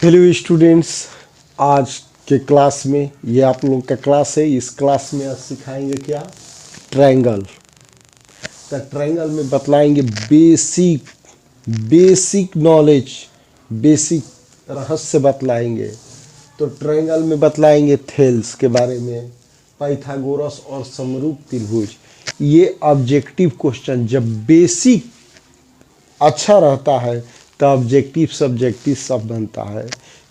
Hello students, आज के class में ये आप लोगों का क्लास है। इस क्लास में आज सिखाएंगे क्या? ट्रायंगल। तो ट्रायंगल में बतलाएंगे बेसिक नॉलेज, बेसिक रहस्य बतलाएंगे। तो ट्रायंगल में बतलाएंगे थेल्स के बारे में, पाइथागोरस और समरूप त्रिभुज। ये ऑब्जेक्टिव क्वेश्चन जब बेसिक अच्छा रहता है तो ऑब्जेक्टिव सब्जेक्टिव सब बनता है।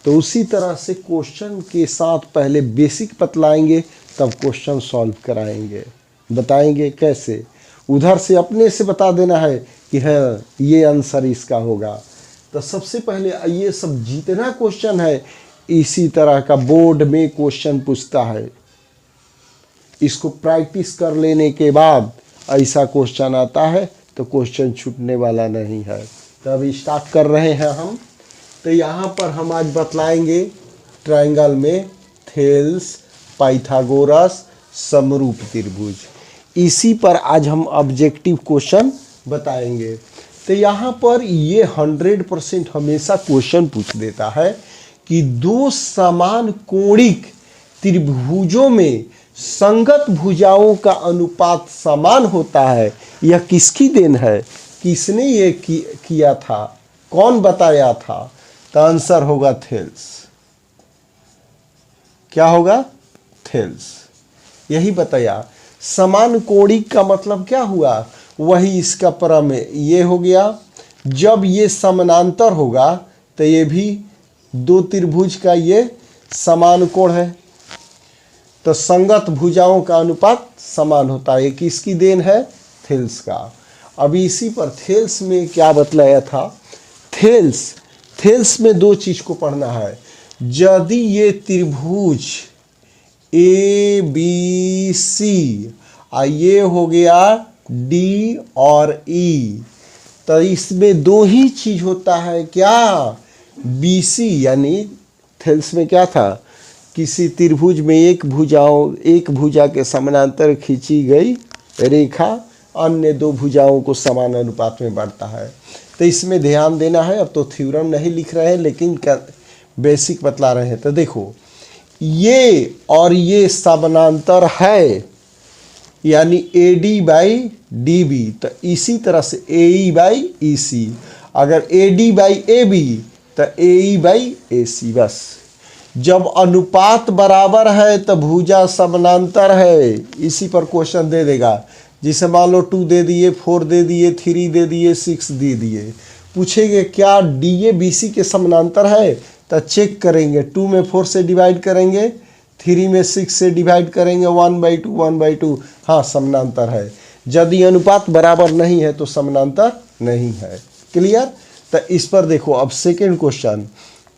तो उसी तरह से क्वेश्चन के साथ पहले बेसिक बतलाएंगे, तब क्वेश्चन सॉल्व कराएंगे। बताएंगे कैसे? उधर से अपने से बता देना है कि हाँ ये आंसर इसका होगा। तो सबसे पहले ये सब जितना क्वेश्चन है इसी तरह का बोर्ड में क्वेश्चन पूछता है। इसको प्रैक्टिस कर लेने के बाद ऐसा क्वेश्चन आता है तो क्वेश्चन छूटने वाला नहीं है। तो अभी स्टार्ट कर रहे हैं हम। तो यहाँ पर हम आज बतलाएंगे ट्रायंगल में थेल्स, पाइथागोरस, समरूप त्रिभुज। इसी पर आज हम ऑब्जेक्टिव क्वेश्चन बताएंगे। तो यहाँ पर ये 100% हमेशा क्वेश्चन पूछ देता है कि दो समान कोणिक त्रिभुजों में संगत भुजाओं का अनुपात समान होता है। यह किसकी देन है? किसने ये किया था? कौन बताया था? तो आंसर होगा थेल्स। क्या होगा? थेल्स। यही बताया। समान कोणिक का मतलब क्या हुआ? वही इसका प्रमेय ये हो गया। जब ये समानांतर होगा तो ये भी दो त्रिभुज का ये समान कोण है, तो संगत भुजाओं का अनुपात समान होता है। ये किसकी देन है? थेल्स का। अभी इसी पर थेल्स में क्या बतलाया था? थेल्स में दो चीज को पढ़ना है। यदि ये त्रिभुज ए बी सी ये हो गया डी और ई, तो इसमें दो ही चीज होता है। क्या? बी सी, यानी थेल्स में क्या था? किसी त्रिभुज में एक भुजा के समानांतर खींची गई रेखा अन्य दो भुजाओं को समान अनुपात में बढ़ता है। तो इसमें ध्यान देना है। अब तो थ्योरम नहीं लिख रहे हैं लेकिन बेसिक बतला रहे हैं। तो देखो, ये और ये समानांतर है, यानी A D by D B. तो इसी तरह से ए ई बाई ई सी। अगर A D by A B तो ए ई बाई ए सी। बस जब अनुपात बराबर है तो भुजा समानांतर है। इसी पर क्वेश्चन दे देगा। जिसे मान लो 2 दे दिए, 4 दे दिए, 3 दे दिए, 6 दे दिए। पूछेंगे क्या डी ए बी सी के समानांतर है? तो चेक करेंगे। 2 में 4 से डिवाइड करेंगे, 3 में 6 से डिवाइड करेंगे, 1/2 1/2। हाँ, समानांतर है। यदि अनुपात बराबर नहीं है तो समानांतर नहीं है। क्लियर? तो इस पर देखो। अब सेकेंड क्वेश्चन,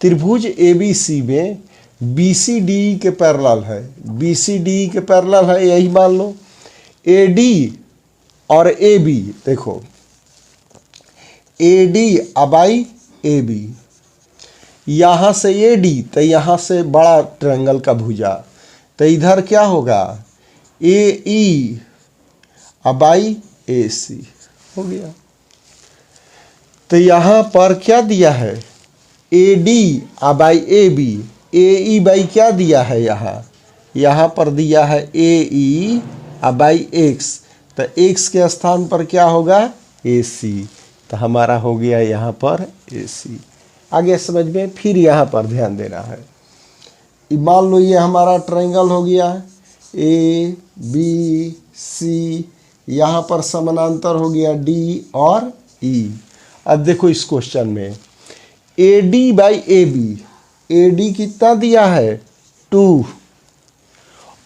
त्रिभुज ए बी सी में बी सी डी के पैरेलल है। बी सी डी के पैरेलल है, यही मान लो। ए डी और ए बी, देखो A D by A B, यहां से ए डी तो यहां से बड़ा ट्रायंगल का भुजा, तो इधर क्या होगा? ए ई अबाई ए सी हो गया। तो यहां पर क्या दिया है? A D by A B. A E by क्या दिया है? यहाँ पर दिया है ए ई अबाई एक्स। तो एक्स के स्थान पर क्या होगा? ए सी। तो हमारा हो गया यहाँ पर ए सी। आगे समझ में? फिर यहाँ पर ध्यान देना है। मान लो ये हमारा ट्रायंगल हो गया ए बी सी, यहाँ पर समानांतर हो गया डी और ई। अब देखो इस क्वेश्चन में A D by A B, A D कितना दिया है? 2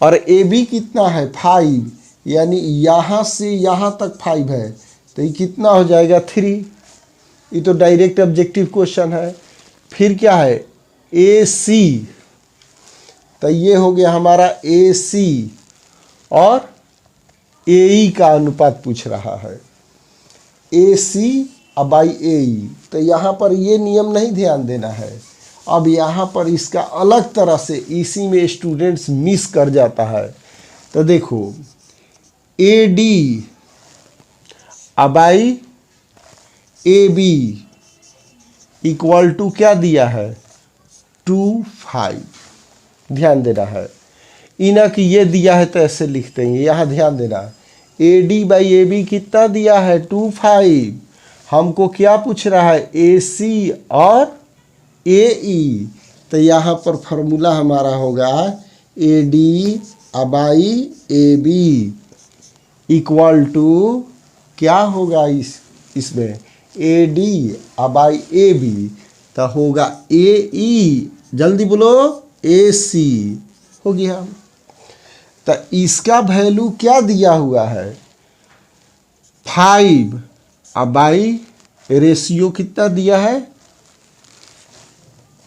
और ए बी कितना है? 5, यानी यहाँ से यहाँ तक 5 है, तो ये कितना हो जाएगा? 3। ये तो डायरेक्ट ऑब्जेक्टिव क्वेश्चन है। फिर क्या है? ए सी, तो ये हो गया हमारा ए सी और ए ई का अनुपात पूछ रहा है। ए सी अबाई ए ई। तो यहाँ पर ये नियम नहीं ध्यान देना है। अब यहाँ पर इसका अलग तरह से इसी में स्टूडेंट्स मिस कर जाता है। तो देखो, A D by A B equal to क्या दिया है? 5 ध्यान देना है। इना कि ये दिया है तो ऐसे लिखते हैं, यहाँ ध्यान देना। AD/AB कितना दिया है 25। हमको क्या पूछ रहा है AC और AE, तो यहाँ पर फॉर्मूला हमारा होगा AD/AB इक्वल टू क्या होगा इसमें AD/AB तो होगा AE, जल्दी बोलो AC हो गया। तो इसका वैल्यू क्या दिया हुआ है 5 और बाई रेशियो कितना दिया है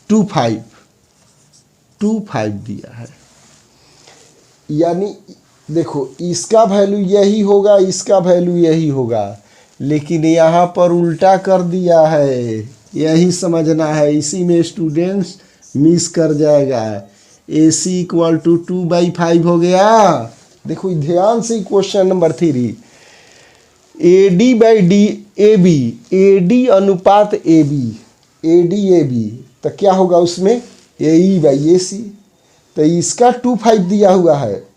25 दिया है। यानी देखो इसका वैल्यू यही होगा, इसका वैल्यू यही होगा, लेकिन यहाँ पर उल्टा कर दिया है, यही समझना है। इसी में स्टूडेंट्स मिस कर जाएगा। AC इक्वल टू 2/5 हो गया। देखो ध्यान से क्वेश्चन नंबर 3, AD/AB, AD अनुपात AB, AD/AB तो क्या होगा उसमें AE/AC, तो इसका 25 दिया हुआ है,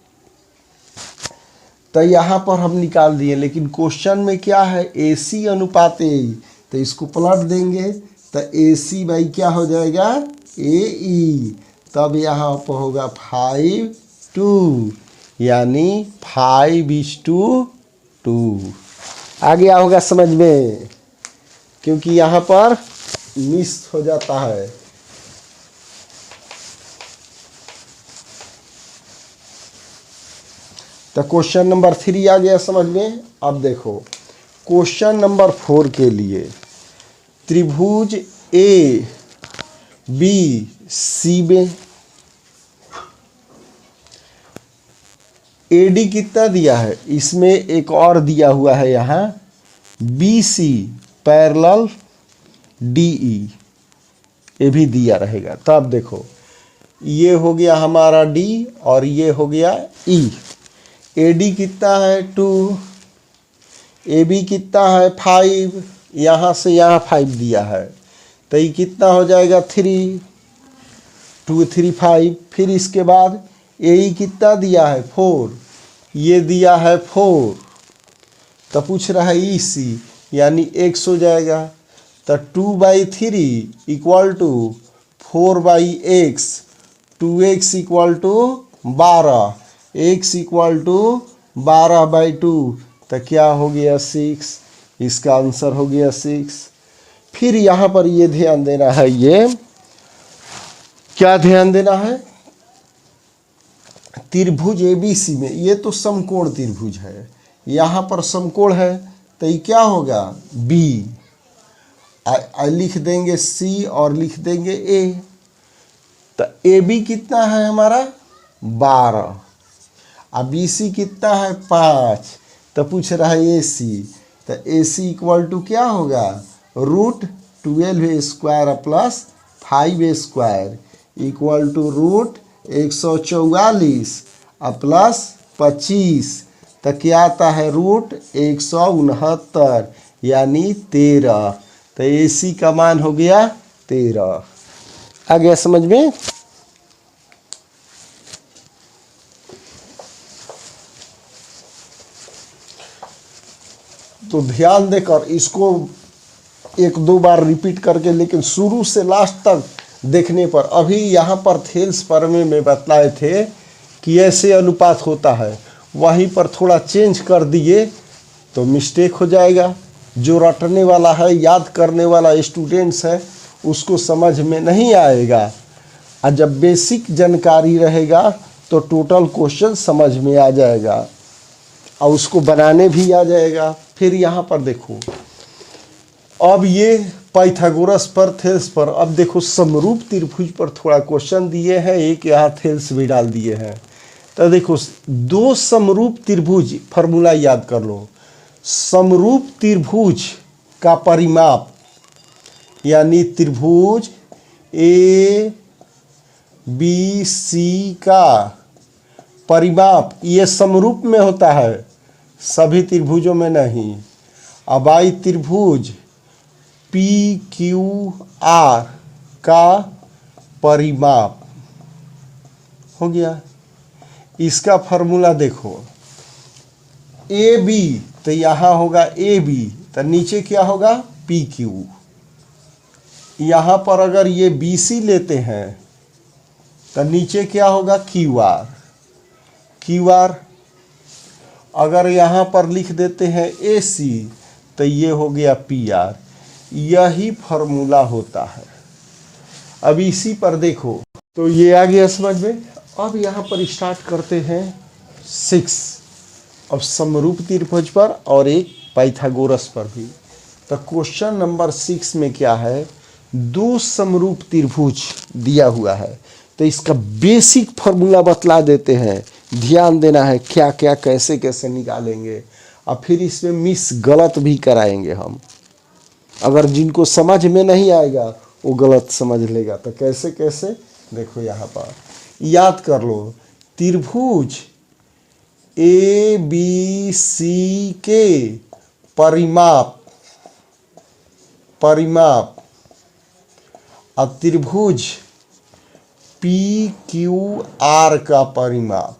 तो यहाँ पर हम निकाल दिए। लेकिन क्वेश्चन में क्या है AC अनुपात AE, तो इसको पलट देंगे तो AC/ क्या हो जाएगा AE, तब यहाँ पर होगा 5:2, यानी 5:2 आ गया होगा समझ में, क्योंकि यहाँ पर मिस हो जाता है। तो क्वेश्चन नंबर 3 आ गया समझ में। अब देखो क्वेश्चन नंबर 4 के लिए त्रिभुज ABC में AD कितना दिया है, इसमें एक और दिया हुआ है यहाँ BC पैरेलल DE, ये भी दिया रहेगा। तब देखो ये हो गया हमारा D और ये हो गया E। AD कितना है 2, AB कितना है 5, यहाँ से यहाँ 5 दिया है, तो ये कितना हो जाएगा 3, 2 3 5। फिर इसके बाद AE कितना दिया है 4, ये दिया है 4, तो पूछ रहा है EC, यानी x हो जाएगा, तो 2/3 equal to 4/x, 2x equal to 12, x equal to 12/2, तो क्या हो गया 6, इसका आंसर हो गया 6। फिर यहाँ पर ये ध्यान देना है, ये क्या ध्यान देना है, त्रिभुज ABC में ये तो समकोण त्रिभुज है, यहाँ पर समकोण है, तो ये क्या होगा B, लिख देंगे C और लिख देंगे A, तो AB कितना है हमारा 12, अब BC कितना है 5, तो पूछ रहा है AC, तो AC इक्वल टू क्या होगा √12² प्लस 5² इक्वल टू √144 प्लस 25, तो क्या आता है √169 यानी 13, तो AC का मान हो गया 13। आ गया समझ में। तो ध्यान देकर इसको 1-2 बार रिपीट करके, लेकिन शुरू से लास्ट तक देखने पर, अभी यहाँ पर थेल्स प्रमेय में बतलाए थे कि ऐसे अनुपात होता है, वहीं पर थोड़ा चेंज कर दिए तो मिस्टेक हो जाएगा। जो रटने वाला है, याद करने वाला स्टूडेंट्स है, उसको समझ में नहीं आएगा, और जब बेसिक जानकारी रहेगा तो टोटल क्वेश्चन समझ में आ जाएगा और उसको बनाने भी आ जाएगा। फिर यहाँ पर देखो, अब ये पाइथागोरस पर, थेल्स पर, अब देखो समरूप त्रिभुज पर थोड़ा क्वेश्चन दिए हैं, एक यहाँ थेल्स भी डाल दिए हैं। तो देखो 2 समरूप त्रिभुज, फार्मूला याद कर लो, समरूप त्रिभुज का परिमाप, यानी त्रिभुज ABC का परिमाप, ये समरूप में होता है, सभी त्रिभुजों में नहीं। अब आई त्रिभुज PQR का परिमाप हो गया। इसका फॉर्मूला देखो, ए बी तो यहाँ होगा ए बी, तो नीचे क्या होगा पी क्यू। यहाँ पर अगर ये बी सी लेते हैं तो नीचे क्या होगा क्यू आर। क्यू आर अगर यहाँ पर लिख देते हैं ए सी तो ये हो गया पी आर। यही फॉर्मूला होता है। अब इसी पर देखो, तो ये आ गया समझ में। अब यहाँ पर स्टार्ट करते हैं 6। अब समरूप त्रिभुज पर और एक पाइथागोरस पर भी। तो क्वेश्चन नंबर 6 में क्या है, दो समरूप त्रिभुज दिया हुआ है, तो इसका बेसिक फॉर्मूला बतला देते हैं। ध्यान देना है क्या क्या कैसे कैसे निकालेंगे, और फिर इसमें मिस गलत भी कराएंगे हम। अगर जिनको समझ में नहीं आएगा वो गलत समझ लेगा। तो कैसे कैसे देखो, यहाँ पर याद कर लो, त्रिभुज ए बी सी के परिमाप और त्रिभुज पी क्यू आर का परिमाप,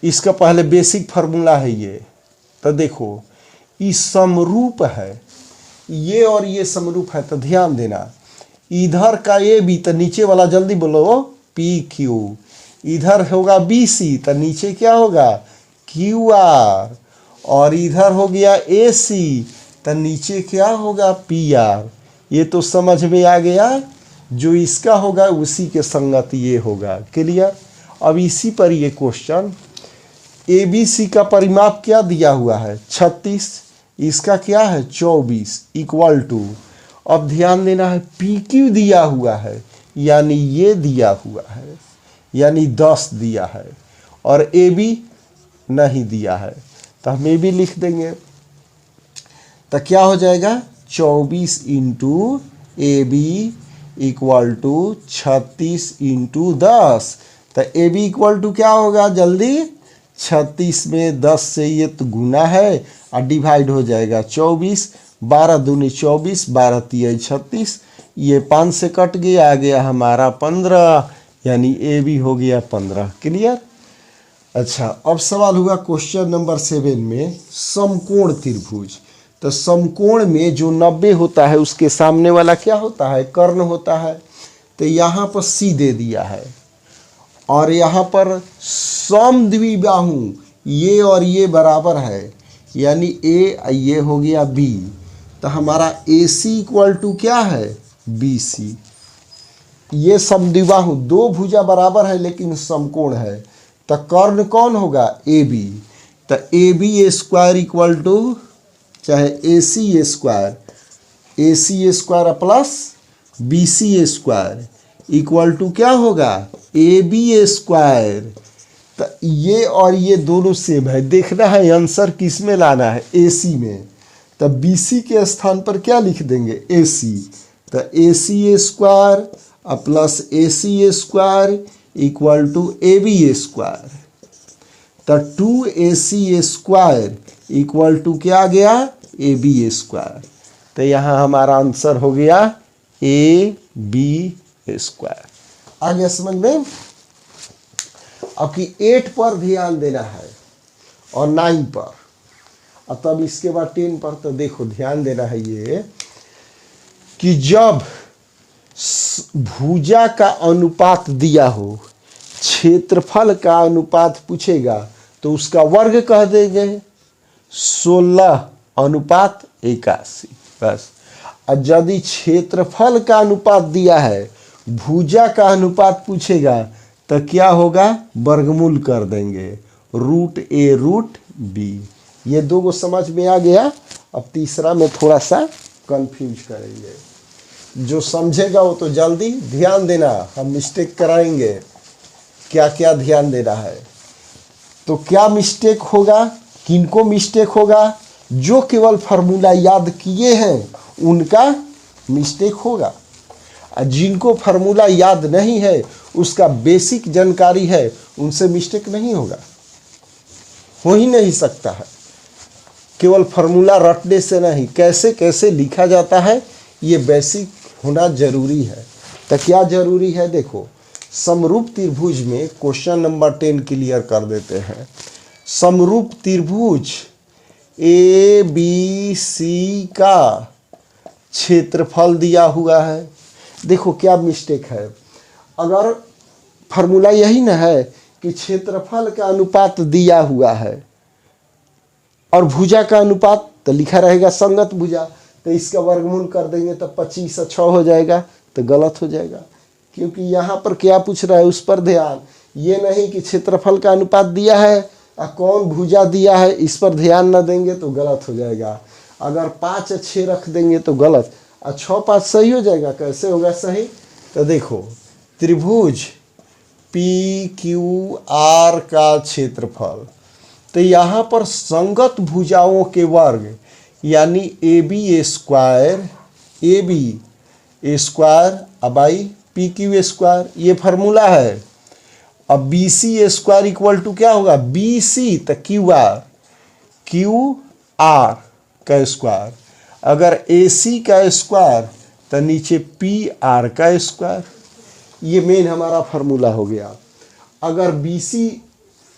इसका पहले बेसिक फार्मूला है ये। तो देखो ये समरूप है, ये और ये समरूप है, तो ध्यान देना इधर का ए बी तो नीचे वाला जल्दी बोलो पी क्यू, इधर होगा बी सी तो नीचे क्या होगा क्यू आर, और इधर हो गया ए सी तो नीचे क्या होगा पी आर। ये तो समझ में आ गया, जो इसका होगा उसी के संगत ये होगा। क्लियर। अब इसी पर ये क्वेश्चन, ए बी सी का परिमाप क्या दिया हुआ है 36, इसका क्या है 24 इक्वल टू, अब ध्यान देना है पी क्यू दिया हुआ है, यानी ये दिया हुआ है, यानी 10 दिया है, और ए बी नहीं दिया है, तो हम ए बी लिख देंगे। तो क्या हो जाएगा 24 into A B equal to 36 into 10। तो ए बी इक्वल टू क्या होगा जल्दी, 36 में 10 से ये तो गुना है और डिवाइड हो जाएगा 24, 12 दूनी 24, 12 तिया 36, ये 5 से कट गया, आ गया हमारा 15, यानी ए बी हो गया 15। क्लियर। अच्छा, अब सवाल हुआ क्वेश्चन नंबर 7 में समकोण त्रिभुज। तो समकोण में जो 90 होता है उसके सामने वाला क्या होता है कर्ण होता है। तो यहाँ पर सी दे दिया है, और यहाँ पर समद्विबाहु ये और ये बराबर है, यानी ए ये हो गया बी, तो हमारा ए सी इक्वल टू क्या है बी सी। ये समद्विबाहु दो भुजा बराबर है लेकिन समकोण है, तो कर्ण कौन होगा ए बी। तो A B square equal to चाहे A C square plus B C square equal to क्या होगा ए बी स्क्वायर। तो ये और ये दोनों सेम है, देखना है आंसर किस में लाना है ए सी में। तो बी सी के स्थान पर क्या लिख देंगे ए सी। तो A C square plus A C square equal to A B square. तो 2ac स्क्वायर इक्वल टू क्या आ गया ए बी स्क्वायर। तो यहाँ हमारा आंसर हो गया ए बी स्क्वायर। आ गया समझ में। अब कि 8 पर ध्यान देना है और 9 पर, और तब इसके बाद 10 पर। तो देखो ध्यान देना है ये कि जब भुजा का अनुपात दिया हो, क्षेत्रफल का अनुपात पूछेगा तो उसका वर्ग कह देंगे 16:81 बस। और यदि क्षेत्रफल का अनुपात दिया है, भुजा का अनुपात पूछेगा तो क्या होगा वर्गमूल कर देंगे √a/√b। ये दो को समझ में आ गया। अब तीसरा में थोड़ा सा कंफ्यूज करेंगे, जो समझेगा वो तो जल्दी ध्यान देना, हम मिस्टेक कराएंगे। क्या क्या ध्यान देना है, तो क्या मिस्टेक होगा, किनको मिस्टेक होगा, जो केवल फार्मूला याद किए हैं उनका मिस्टेक होगा, और जिनको फार्मूला याद नहीं है उसका बेसिक जानकारी है उनसे मिस्टेक नहीं होगा, हो ही नहीं सकता है। केवल फार्मूला रटने से नहीं, कैसे कैसे लिखा जाता है ये बेसिक होना जरूरी है। तो क्या जरूरी है, देखो समरूप त्रिभुज में क्वेश्चन नंबर 10 क्लियर कर देते हैं। समरूप त्रिभुज ए बी सी का क्षेत्रफल दिया हुआ है। देखो क्या मिस्टेक है, अगर फॉर्मूला यही ना है कि क्षेत्रफल का अनुपात दिया हुआ है और भुजा का अनुपात, तो लिखा रहेगा संगत भुजा, तो इसका वर्गमूल कर देंगे तो 25 से 6 हो जाएगा, तो गलत हो जाएगा। क्योंकि यहाँ पर क्या पूछ रहा है उस पर ध्यान, ये नहीं कि क्षेत्रफल का अनुपात दिया है और कौन भुजा दिया है, इस पर ध्यान न देंगे तो गलत हो जाएगा। अगर 5 और 6 रख देंगे तो गलत, और 6 5 सही हो जाएगा। कैसे होगा सही, तो देखो त्रिभुज पी क्यू आर का क्षेत्रफल, तो यहाँ पर संगत भुजाओं के वर्ग यानी A B square, A B square by P Q square, ये फार्मूला है। अब B C square equal to क्या होगा, बी सी तो क्यू आर का स्क्वायर, अगर ए सी का स्क्वायर तो नीचे पी आर का स्क्वायर, ये मेन हमारा फार्मूला हो गया। अगर बी सी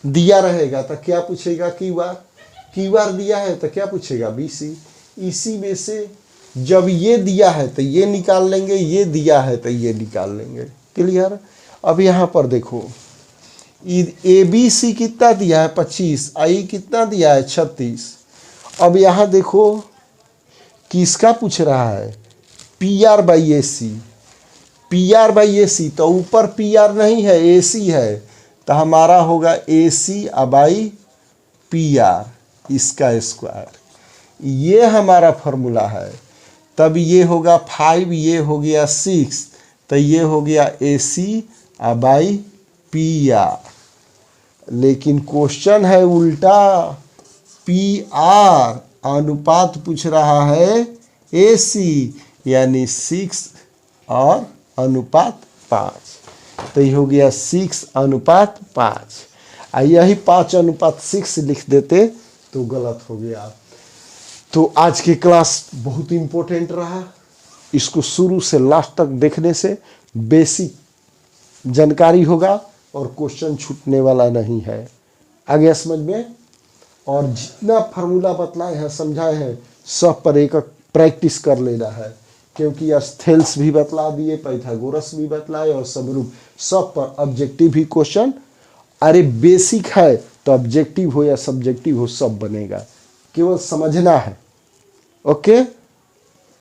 दिया रहेगा तो क्या पूछेगा, क्यू आर दिया है तो क्या पूछेगा, बी सी। इसी में से जब ये दिया है तो ये निकाल लेंगे, ये दिया है तो ये निकाल लेंगे। क्लियर। अब यहाँ पर देखो ए बी सी कितना दिया है 25, आई कितना दिया है 36। अब यहाँ देखो किसका पूछ रहा है, P R by A C, P R by A C, तो ऊपर पी आर नहीं है ए सी है, तो हमारा होगा ए सी बाई पी आर इसका स्क्वायर, ये हमारा फॉर्मूला है। तब ये होगा 5, ये हो गया 6, तो ये हो गया ए सी बाई पी आर। लेकिन क्वेश्चन है उल्टा, पी आर अनुपात पूछ रहा है ए सी, यानी 6 और अनुपात 5, तो ये हो गया 6:5। यही 5:6 लिख देते तो गलत हो गया। तो आज की क्लास बहुत इम्पोर्टेंट रहा, इसको शुरू से लास्ट तक देखने से बेसिक जानकारी होगा और क्वेश्चन छूटने वाला नहीं है। आगे समझ में, और जितना फार्मूला बतलाए हैं समझाए हैं सब पर एक प्रैक्टिस कर लेना है, क्योंकि स्थेल्स भी बतला दिए, पाइथागोरस भी बतलाए और समरूप, सब पर ऑब्जेक्टिव ही क्वेश्चन। अरे बेसिक है तो ऑब्जेक्टिव हो या सब्जेक्टिव हो सब बनेगा, केवल समझना है। ओके।